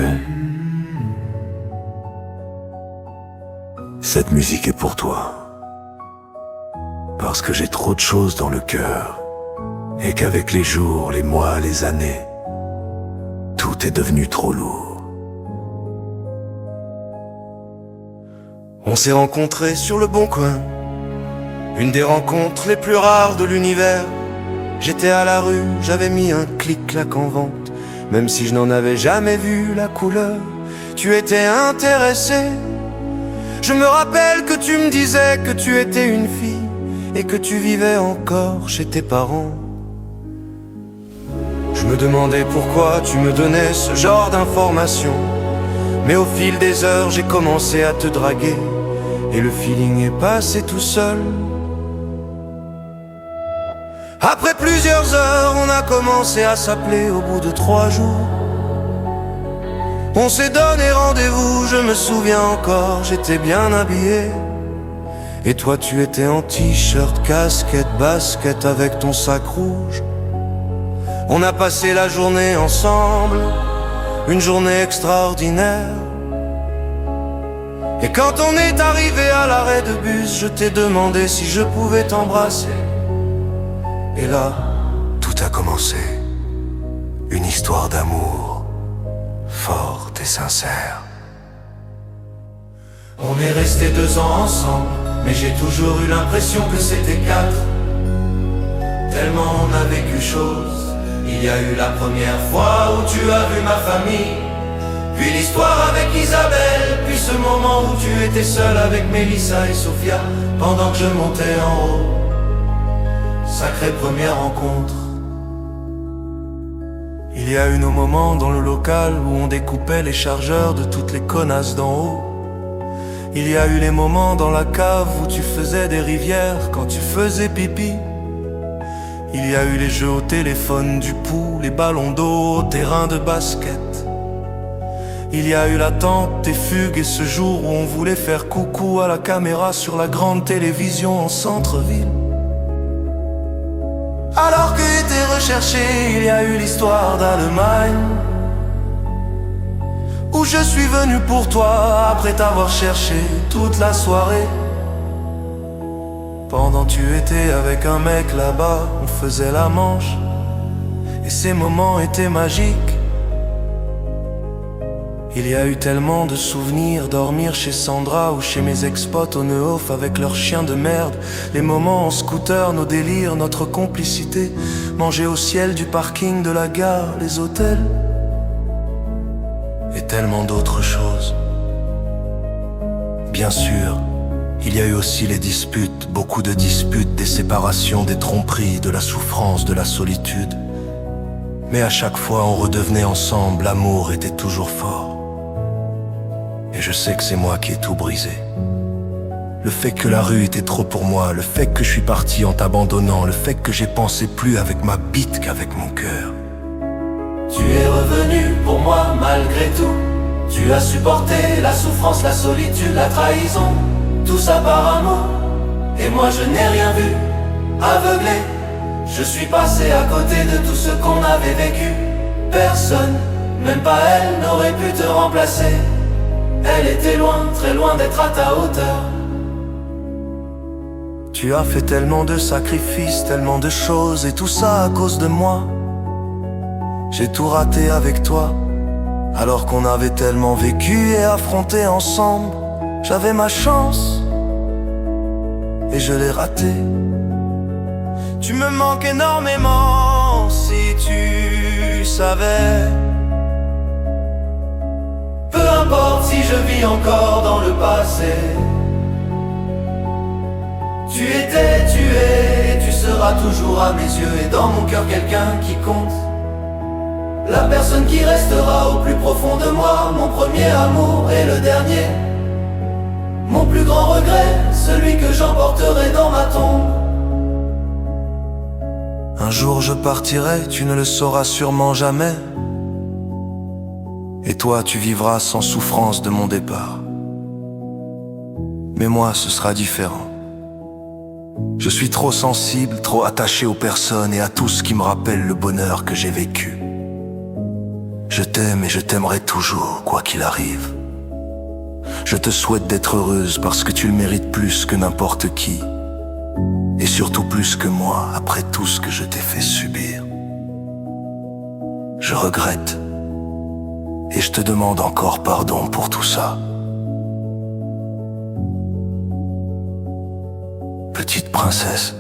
Ouais. Cette musique est pour toi. Parce que j'ai trop de choses dans le cœur. Et qu'avec les jours, les mois, les années, tout est devenu trop lourd. On s'est rencontrés sur le Bon Coin, une des rencontres les plus rares de l'univers. J'étais à la rue, j'avais mis un clic-clac en vente, même si je n'en avais jamais vu la couleur. Tu étais intéressé. Je me rappelle que tu me disais que tu étais une fille et que tu vivais encore chez tes parents. Je me demandais pourquoi tu me donnais ce genre d'informations, mais au fil des heures j'ai commencé à te draguer et le feeling est passé tout seul. Après plusieurs heures, on a commencé à s'appeler au bout de 3 jours. On s'est donné rendez-vous, je me souviens encore, j'étais bien habillé. Et toi tu étais en t-shirt, casquette, basket avec ton sac rouge. On a passé la journée ensemble, une journée extraordinaire. Et quand on est arrivé à l'arrêt de bus, je t'ai demandé si je pouvais t'embrasser. Et là, tout a commencé. Une histoire d'amour, forte et sincère. On est restés 2 ans ensemble, mais j'ai toujours eu l'impression que c'était 4. Tellement on a vécu chose. Il y a eu la première fois où tu as vu ma famille, puis l'histoire avec Isabelle, puis ce moment où tu étais seul avec Mélissa et Sophia pendant que je montais en haut. Sacrée première rencontre. Il y a eu nos moments dans le local où on découpait les chargeurs de toutes les connasses d'en haut. Il y a eu les moments dans la cave où tu faisais des rivières quand tu faisais pipi. Il y a eu les jeux au téléphone du pouls, les ballons d'eau au terrain de basket. Il y a eu l'attente des fugues et ce jour où on voulait faire coucou à la caméra sur la grande télévision en centre-ville. Alors que était recherché, il y a eu l'histoire d'Allemagne, où je suis venu pour toi après t'avoir cherché toute la soirée. Pendant que tu étais avec un mec là-bas, on faisait la manche, et ces moments étaient magiques. Il y a eu tellement de souvenirs, dormir chez Sandra ou chez mes ex-potes au Neuhof avec leurs chiens de merde. Les moments en scooter, nos délires, notre complicité. Manger au ciel du parking de la gare, les hôtels. Et tellement d'autres choses. Bien sûr, il y a eu aussi les disputes, beaucoup de disputes, des séparations, des tromperies, de la souffrance, de la solitude. Mais à chaque fois on redevenait ensemble, l'amour était toujours fort. Et je sais que c'est moi qui ai tout brisé. Le fait que la rue était trop pour moi, le fait que je suis parti en t'abandonnant, le fait que j'ai pensé plus avec ma bite qu'avec mon cœur. Tu es revenu pour moi malgré tout. Tu as supporté la souffrance, la solitude, la trahison. Tout ça par amour. Et moi je n'ai rien vu, aveuglé. Je suis passé à côté de tout ce qu'on avait vécu. Personne, même pas elle, n'aurait pu te remplacer. Elle était loin, très loin d'être à ta hauteur. Tu as fait tellement de sacrifices, tellement de choses, et tout ça à cause de moi. J'ai tout raté avec toi, alors qu'on avait tellement vécu et affronté ensemble. J'avais ma chance, et je l'ai ratée. Tu me manques énormément, si tu savais. Peu importe si je vis encore dans le passé. Tu étais, tu es, et tu seras toujours à mes yeux et dans mon cœur quelqu'un qui compte. La personne qui restera au plus profond de moi, mon premier amour et le dernier. Mon plus grand regret, celui que j'emporterai dans ma tombe. Un jour je partirai, tu ne le sauras sûrement jamais. Et toi tu vivras sans souffrance de mon départ. Mais moi ce sera différent. Je suis trop sensible, trop attaché aux personnes et à tout ce qui me rappelle le bonheur que j'ai vécu. Je t'aime et je t'aimerai toujours, quoi qu'il arrive. Je te souhaite d'être heureuse parce que tu le mérites plus que n'importe qui. Et surtout plus que moi, après tout ce que je t'ai fait subir. Je regrette. Et je te demande encore pardon pour tout ça. Petite princesse.